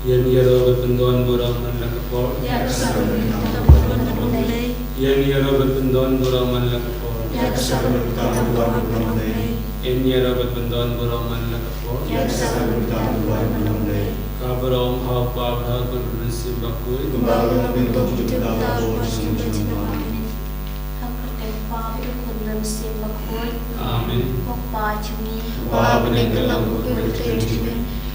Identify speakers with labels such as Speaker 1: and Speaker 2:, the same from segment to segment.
Speaker 1: Yan yaro berpendon borang man lakapor. Yan yaro berpendon borang man lakapor. Yan yaro berpendon borang man lakapor. Kabarong hawpa bhagwan pransi bakui.
Speaker 2: Kumbaga pinto juta
Speaker 1: Amin.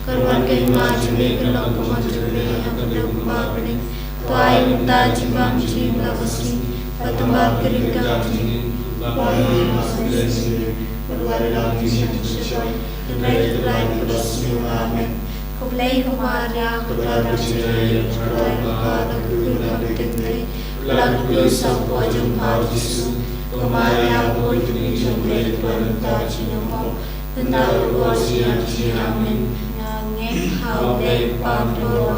Speaker 2: Karuan kay majme galang kumajme hakadang babne tuai taji bangji lagasi patambak kirigati babai masulesi berwari lagi sejujurnya dan lain kedasi amin kublai kumaria kudara ciri kublai bahara kublai tinggi lagu sapu ajung harjisu kumaria boy tuni jumlai taji namo tentang luasi amin how they found your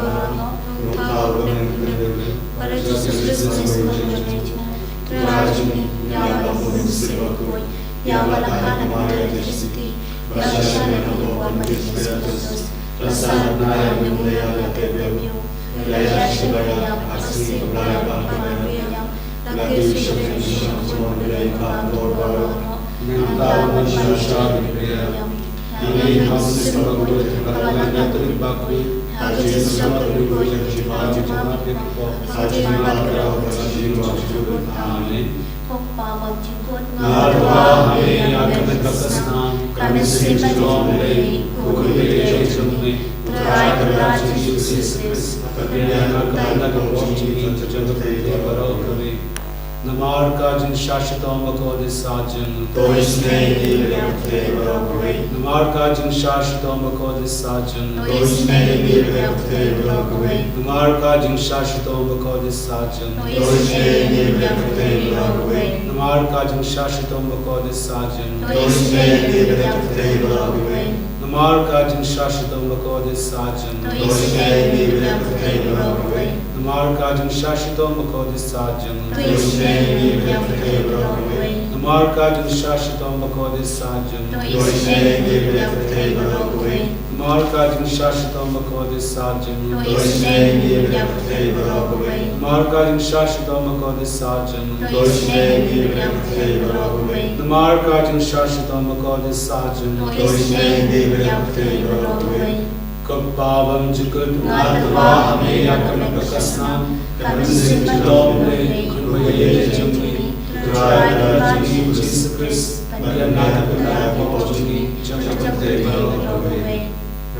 Speaker 2: how para Jesus Christus tragedy yang mensimpul yang melakukan electricity yang sana dibuat Kristus rasa yang mulia terbentuk raya yang pasti yang lagi sudah mulai kantor mental manusia ini masih sebagai perkara terbaku haji sama terbaku haji sama haji malah haji wajib amin Narwa kami akan berkesna kami sejauh ini kuliah jumlah terakhir Yesus Kristus yang akan berjanji terjadi pada kami नमार का जिन शाश्वतों को दे साजन तो इसने नीले बरोबरे नमार का जिन शाश्वतों को दे साजन तो इसने नीले बरोबरे नमार का जिन शाश्वतों को दे साजन तो इसने नीले बरोबरे नमार का जिन शाश्वतों को दे साजन तो इसने नीले बरोबरे नमार का जिन शाश्वतों को दे साजन तो इसने नीले बरोबरे नमार का जिन शाश्वतों को दे साजन तो इसने नमार का जिन शाश्वतों को दे साजन तो इसने नमार का जिन शाश्वतों को दे साजन तो इसने नमार का जिन शाश्वतों को दे साजन तो इसने नमार का जिन शाश्वतों को दे साजन तो इसने Kepavam jukut natwa hame akan berkesna kami sejauh ini kuliah jumlah terakhir Yesus Kristus yang akan berjanji terjadi pada kami.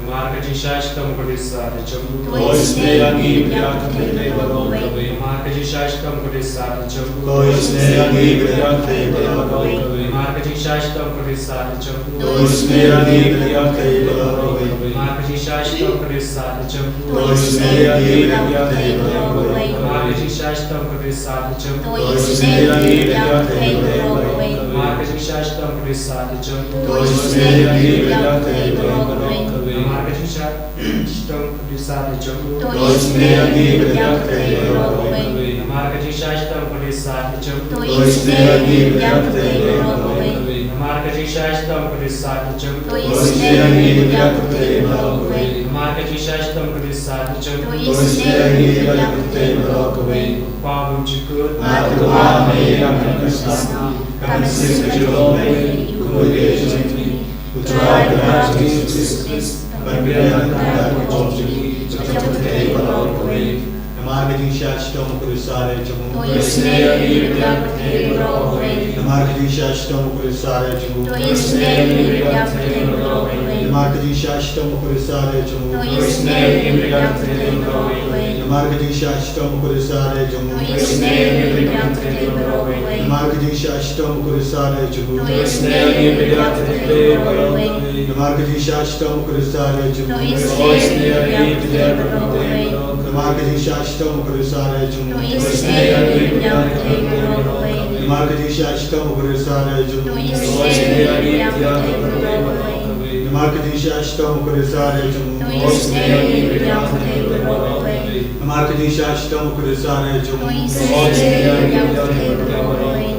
Speaker 3: Marca de Shashtam Kodisata Chambu.
Speaker 1: Koisne angi priyak te baro kave.
Speaker 3: Marca de Shashtam Kodisata Chambu.
Speaker 1: Koisne angi priyak te baro kave.
Speaker 3: Marca de Shashtam Kodisata Chambu.
Speaker 1: Koisne angi priyak te baro kave.
Speaker 3: Marca de Shashtam Kodisata Chambu.
Speaker 1: Koisne angi priyak te baro kave.
Speaker 3: Marca de Shashtam Kodisata Chambu.
Speaker 1: Koisne angi priyak te baro kave.
Speaker 3: Marca de Shashtam Kodisata Chambu.
Speaker 1: Koisne angi priyak te baro kave.
Speaker 3: Marca de Shashtam Kodisata Chambu.
Speaker 1: Koisne angi priyak te baro kave.
Speaker 3: Marca de Shashtam Kodisata Chambu.
Speaker 1: Koisne angi priyak te baro kave.
Speaker 3: Marca de Shashtam Kodisata Chambu.
Speaker 1: Koisne angi priyak te baro kave.
Speaker 3: Marca de Shashtam Kodisata Chambu.
Speaker 1: Koisne angi priyak te baro kave.
Speaker 3: Pavam Chikut
Speaker 1: Natwa hame akan berkesna kami sejauh ini kuliah jumlah terakhir Yesus Kristus yang akan berjanji terjadi pada kami.
Speaker 2: Namaga di Shashtam Kodisata Chambu.
Speaker 1: Koisne angi priyak te baro kave.
Speaker 2: Namaga di Shashtam Kodisata Chambu.
Speaker 1: Koisne angi priyak te baro kave.
Speaker 2: Namaga di Shashtam Kodisata Chambu.
Speaker 1: Koisne angi priyak te baro kave.
Speaker 2: Namaga di Shashtam Kodisata Chambu.
Speaker 1: Koisne angi priyak te baro kave.
Speaker 2: Namaga di Shashtam Kodisata Chambu.
Speaker 1: Koisne angi priyak te baro kave.
Speaker 2: Namaga di Shashtam Kodisata Chambu.
Speaker 1: Koisne angi priyak te baro kave.
Speaker 2: Namaga di Shashtam Kodisata Chambu.
Speaker 1: Koisne angi priyak te baro kave.
Speaker 2: Namaga di Shashtam Kodisata Chambu.
Speaker 1: Koisne angi priyak te baro kave.
Speaker 2: Namaga di Shashtam Kodisata Chambu.
Speaker 1: Koisne angi priyak te baro kave.
Speaker 2: Namaga di Shashtam Kodisata Chambu.
Speaker 1: Koisne angi priyak te baro kave.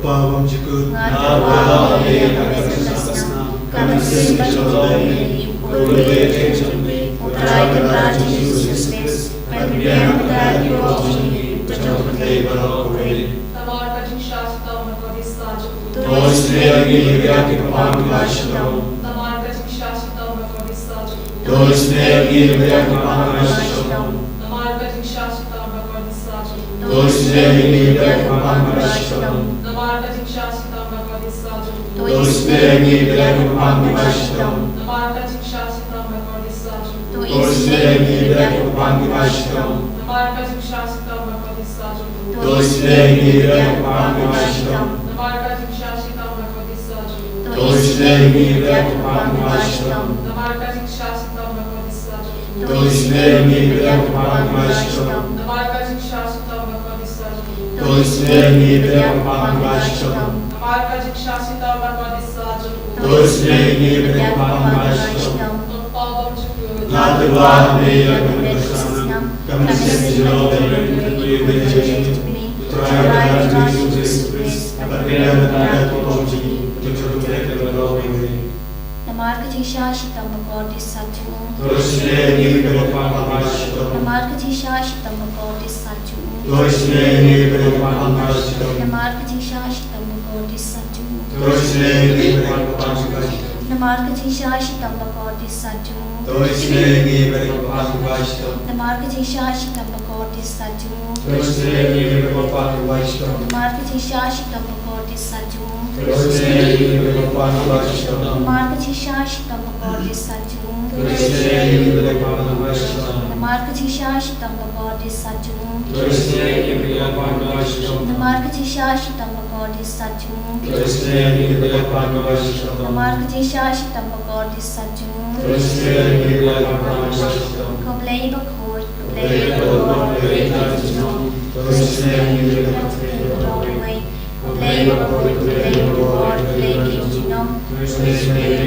Speaker 2: Pavam Chikut
Speaker 1: Natwa hame akan berkesna kami sejauh ini kuliah jumlah Putrakan Jesus Christus, pagbibiyan mo dahil ko ako Jatumatay Barokaway.
Speaker 4: Namar ka jing shastam na kodista jabu.
Speaker 1: Dois negi yaki pangashtam.
Speaker 4: Namar ka jing shastam na kodista jabu.
Speaker 1: Dois negi yaki pangashtam.
Speaker 4: Namar ka jing shastam na kodista jabu.
Speaker 1: Dois negi yaki pangashtam.
Speaker 4: Namar ka jing shastam na kodista jabu.
Speaker 1: Dois negi yaki pangashtam.
Speaker 4: Namar ka jing shastam na kodista jabu.
Speaker 1: Dois negi yaki pangashtam.
Speaker 4: Namar ka jing shastam na kodista jabu.
Speaker 1: Dois negi yaki pangashtam.
Speaker 4: Namar ka jing shastam na kodista jabu.
Speaker 1: Dois negi yaki pangashtam.
Speaker 4: Namar ka jing shastam na kodista jabu.
Speaker 1: Dois negi yaki pangashtam.
Speaker 4: Namar ka jing shastam na kodista jabu.
Speaker 1: Dois negi yaki pangashtam.
Speaker 4: Namar ka jing shastam na kodista jabu.
Speaker 1: Dois negi yaki pangashtam.
Speaker 4: Nagpagam jabu.
Speaker 1: Nadawa niya kami kami sila Putrakan Jesus Christus, pagbibiyan mo dahil ko ako Jatumatay Barokaway.
Speaker 5: Namar ka jing shashitam magodi satu.
Speaker 1: Dois negi yaki pangashtam.
Speaker 5: Namar ka jing shashitam magodi satu.
Speaker 1: Dois negi yaki pangashtam.
Speaker 5: Namar ka jing shashitam magodi satu.
Speaker 1: Dois negi yaki pangashtam.
Speaker 5: Namar ka jing shashitam magodi satu.
Speaker 1: Dois negi yaki pangashtam.
Speaker 5: Namar ka jing shashitam magodi satu.
Speaker 1: Dois negi yaki pangashtam.
Speaker 5: Namar ka jing shashitam magodi satu.
Speaker 1: Dois negi yaki pangashtam.
Speaker 5: Namar ka jing shashitam magodi satu.
Speaker 1: Dois negi yaki pangashtam.
Speaker 5: Namar ka jing shashitam magodi satu.
Speaker 1: Dois negi yaki pangashtam.
Speaker 5: Namar ka jing shashitam magodi satu.
Speaker 1: Dois negi yaki pangashtam.
Speaker 5: Namar ka jing shashitam magodi satu.
Speaker 1: Dois negi yaki pangashtam.
Speaker 5: Koblay bakhoy,
Speaker 1: Koblay bakhoy, Dois negi yaki pangashtam.
Speaker 5: Koblay bakhoy, koblay bakhoy, koblay kichinom.
Speaker 1: Dois negi yaki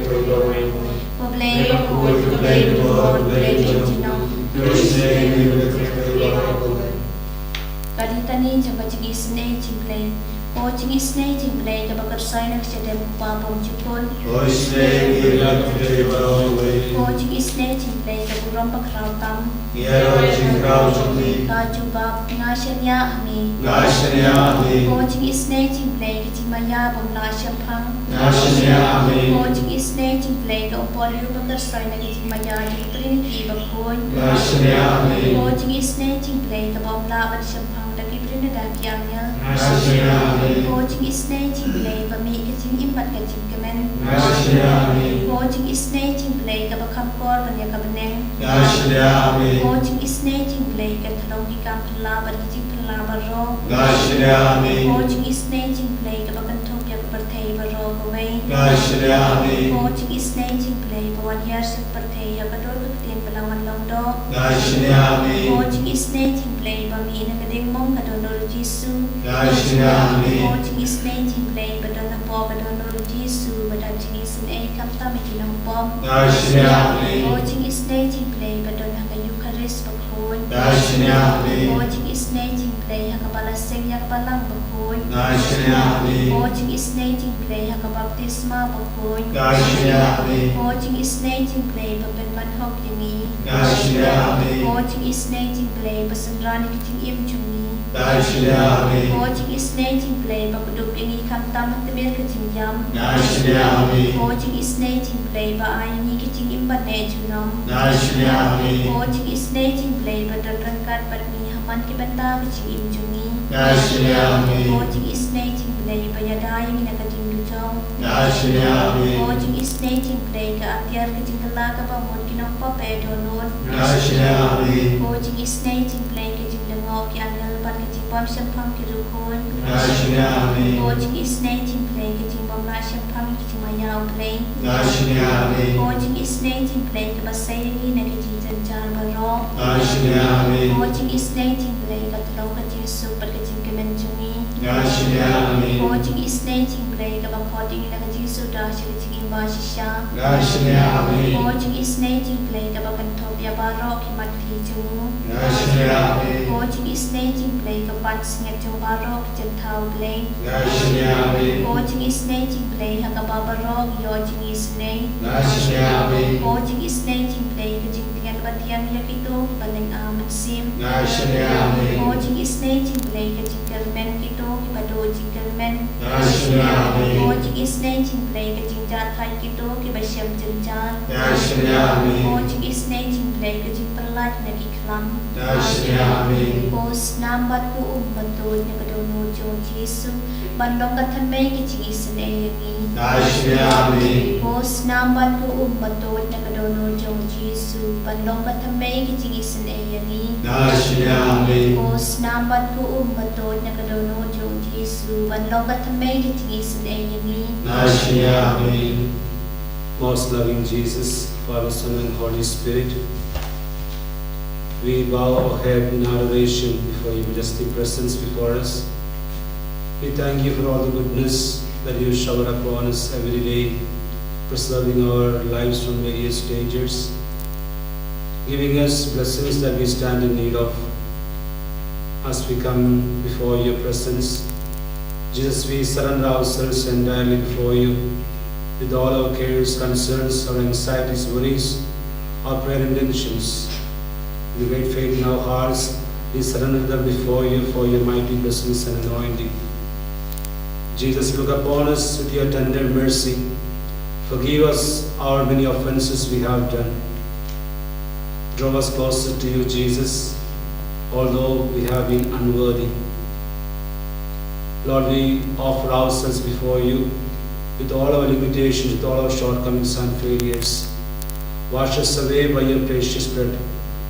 Speaker 1: pangashtam.
Speaker 5: Koblay bakhoy, koblay bakhoy, koblay kichinom.
Speaker 1: Dois negi yaki pangashtam.
Speaker 5: Kaditani jamba chigi snake chimplay. O chigi snake chimplay kabakar saina kchadem papom chukol.
Speaker 1: Dois negi yaki Barokaway.
Speaker 5: O chigi snake chimplay kaburam pakrautam.
Speaker 1: Yero chingkau chukli.
Speaker 5: Kaju bab ngasanya ami.
Speaker 1: Nashanya ami.
Speaker 5: O chigi snake chimplay kachimaya bom nasham phang.
Speaker 1: Nashanya ami.
Speaker 5: O chigi snake chimplay ka upolyo bakar saina kachimaya jitrin ki bakhoy.
Speaker 1: Nashanya ami.
Speaker 5: O chigi snake chimplay ka bom labat shampang daki prin dakyanya.
Speaker 1: Nashanya ami.
Speaker 5: O chigi snake chimplay ba mi kaching impat kaching kamen.
Speaker 1: Nashanya ami.
Speaker 5: O chigi snake chimplay ka bakam kor banya ka beneng.
Speaker 1: Nashanya ami.
Speaker 5: O chigi snake chimplay ka thalong ki kam phla bar ki phla bar ro.
Speaker 1: Nashanya ami.
Speaker 5: O chigi snake chimplay ka bakan thop ya ka parthei bar ro ko wei.
Speaker 1: Nashanya ami.
Speaker 5: O chigi snake chimplay ba wan yar sik parthei ya ka dor ka ten balawan long do.
Speaker 1: Nashanya ami.
Speaker 5: O chigi snake chimplay ba mi na ka ding mong ka donor Jesu.
Speaker 1: Nashanya ami.
Speaker 5: O chigi snake chimplay ba don na po ba donor Jesu ba dan chigi sin e kam ta mi kinong pom.
Speaker 1: Nashanya ami.
Speaker 5: O chigi snake chimplay ba don na ka Eucharist ba khoi.
Speaker 1: Nashanya ami.
Speaker 5: O chigi snake chimplay ha ka balaseng ya ka balang ba khoi.
Speaker 1: Nashanya ami.
Speaker 5: O chigi snake chimplay ha ka baptisma ba khoi.
Speaker 1: Nashanya ami.
Speaker 5: O chigi snake chimplay ba ben man hok yangi.
Speaker 1: Nashanya ami.
Speaker 5: O chigi snake chimplay ba sandrani ki ching im chungi.
Speaker 1: Nashanya ami.
Speaker 5: O chigi snake chimplay ba kudup yangi kam tam te ber ka ching yam.
Speaker 1: Nashanya ami.
Speaker 5: O chigi snake chimplay ba ayani ki ching im ba ne chunam.
Speaker 1: Nashanya ami.
Speaker 5: O chigi snake chimplay ba don rangkat pat ni haman ki banta ki ching im chungi.
Speaker 1: Nashanya ami.
Speaker 5: O chigi snake chimplay ba yada yangi na ka ching du chong.
Speaker 1: Nashanya ami.
Speaker 5: O chigi snake chimplay ka atyar ka ching kala ka ba mod kinong pa pe donon.
Speaker 1: Nashanya ami.
Speaker 5: O chigi snake chimplay ka ching dango ki angal pat ka ching pam shampang ki rukun.
Speaker 1: Nashanya ami.
Speaker 5: O chigi snake chimplay ka ching pam la shampang ki ching mayaw play.
Speaker 1: Nashanya ami.
Speaker 5: O chigi snake chimplay ka ba sayangi na ki ching janjar ba ro.
Speaker 1: Nashanya ami.
Speaker 5: O chigi snake chimplay ka tulaw ka ching super ka ching kemen chungi.
Speaker 1: Nashanya ami.
Speaker 5: O chigi snake chimplay ka ba koding na ka ching suda siya ka ching imba shisha.
Speaker 1: Nashanya ami.
Speaker 5: O chigi snake chimplay ka ba kantopya ba ro ki mati chungu.
Speaker 1: Nashanya ami.
Speaker 5: O chigi snake chimplay ka pan singat chung ba ro ki janthaw play.
Speaker 1: Nashanya ami.
Speaker 5: O chigi snake chimplay ha ka ba ba ro ki yo chigi snake.
Speaker 1: Nashanya ami.
Speaker 5: O chigi snake chimplay ka ching bật thiang yak ito bật lệnh amen sim
Speaker 1: Ngài xin amen.
Speaker 5: Ô chính isnay chính play cái chính kelmen ito cái bật đồ chính kelmen
Speaker 1: Ngài xin amen.
Speaker 5: Ô chính isnay chính play cái chính chan khai ito cái bật xem chân chan
Speaker 1: Ngài xin amen.
Speaker 5: Ô chính isnay chính play cái chính perlat na iklam
Speaker 1: Ngài xin amen.
Speaker 5: Ô snambat ko bật đồ na kadono jong Jesu bật long cái thân mấy cái chính isnay yangi
Speaker 1: Ngài xin amen.
Speaker 5: Ô snambat ko bật đồ na kadono jong Jesu bật long cái thân mấy cái chính isnay yangi
Speaker 1: Ngài xin amen.
Speaker 5: Ô snambat ko bật đồ na kadono jong Jesu bật long cái thân mấy cái chính isnay yangi
Speaker 1: Ngài xin amen.
Speaker 2: Most loving Jesus, Father, Son, and Holy Spirit, we bow our head in adoration before your majestic presence before us. We thank you for all the goodness that you shower upon us every day, preserving our lives from various dangers, giving us blessings that we stand in need of. As we come before your presence, Jesus, we surrender ourselves entirely before you, with all our cares, concerns, our anxieties, worries, our prayer intentions. With great faith in our hearts, we surrender them before you for your mighty blessings and anointing. Jesus, look upon us with your tender mercy. Forgive us our many offenses we have done. Draw us closer to you, Jesus, although we have been unworthy. Lord, we offer ourselves before you with all our limitations, with all our shortcomings and failures. Wash us away by your precious blood.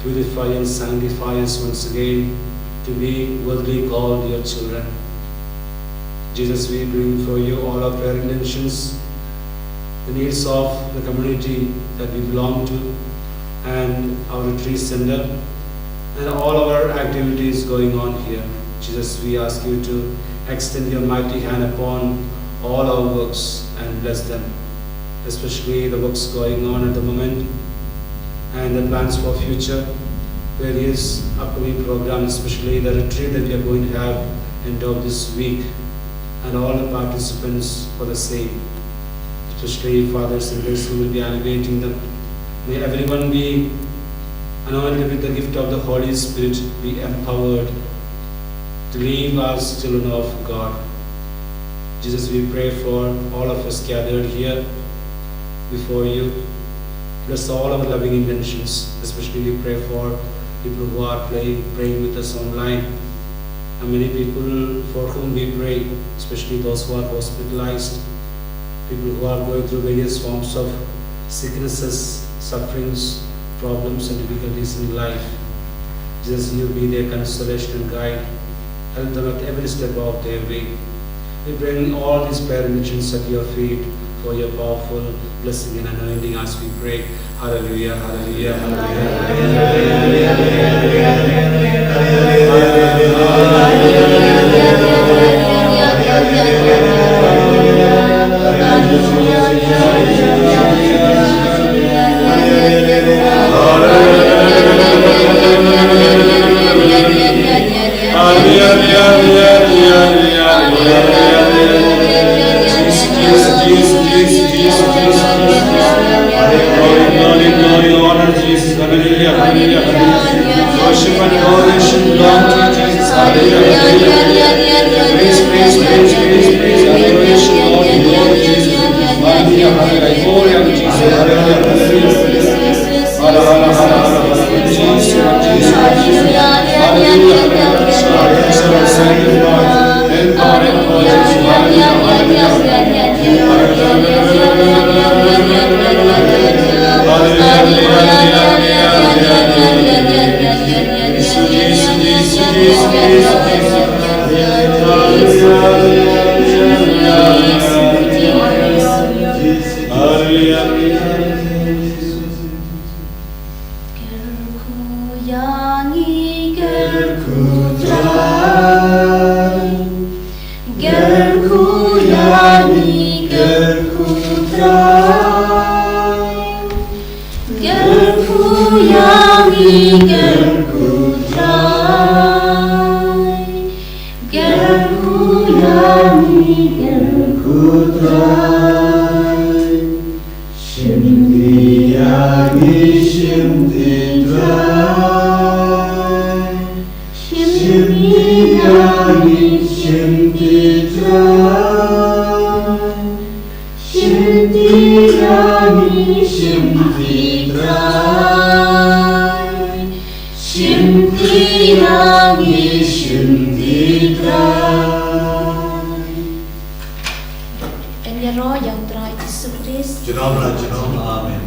Speaker 2: Purify and sanctify us once again to be worthily called your children. Jesus, we bring before you all our prayer intentions, the needs of the community that we belong to, and our retreat center, and all our activities going on here. Jesus, we ask you to extend your mighty hand upon all our works and bless them, especially the works going on at the moment and the plans for future, various upcoming programs, especially the retreat that we are going to have end of this week, and all the participants for the same, especially fathers and those who will be elevating them. May everyone be anointed with the gift of the Holy Spirit, be empowered to live as children of God. Jesus, we pray for all of us gathered here before you. Bless all our loving intentions. Especially we pray for people who are praying with us online. And many people for whom we pray, especially those who are hospitalized, people who are going through various forms of sicknesses, sufferings, problems and difficulties in life. Jesus, you be their consolation and guide. Help them at every step of their way. We bring all these prayer intentions at your feet for your powerful blessing and anointing as we pray. Hallelujah, hallelujah, worship and adoration belong to Jesus. Hallelujah. Praise, praise, praise, praise, praise, adoration, Lord, in Lord Jesus. Hallelujah, hallelujah. Glory unto Jesus. Hallelujah, hallelujah. Hallelujah, hallelujah. Jesus, Jesus, hallelujah, hallelujah. Sanctify, empower, empower, Jesus. Hallelujah, hallelujah.
Speaker 1: Shimdi
Speaker 5: Dan ya roh yang terakhir Yesus Kristus.
Speaker 1: Amen.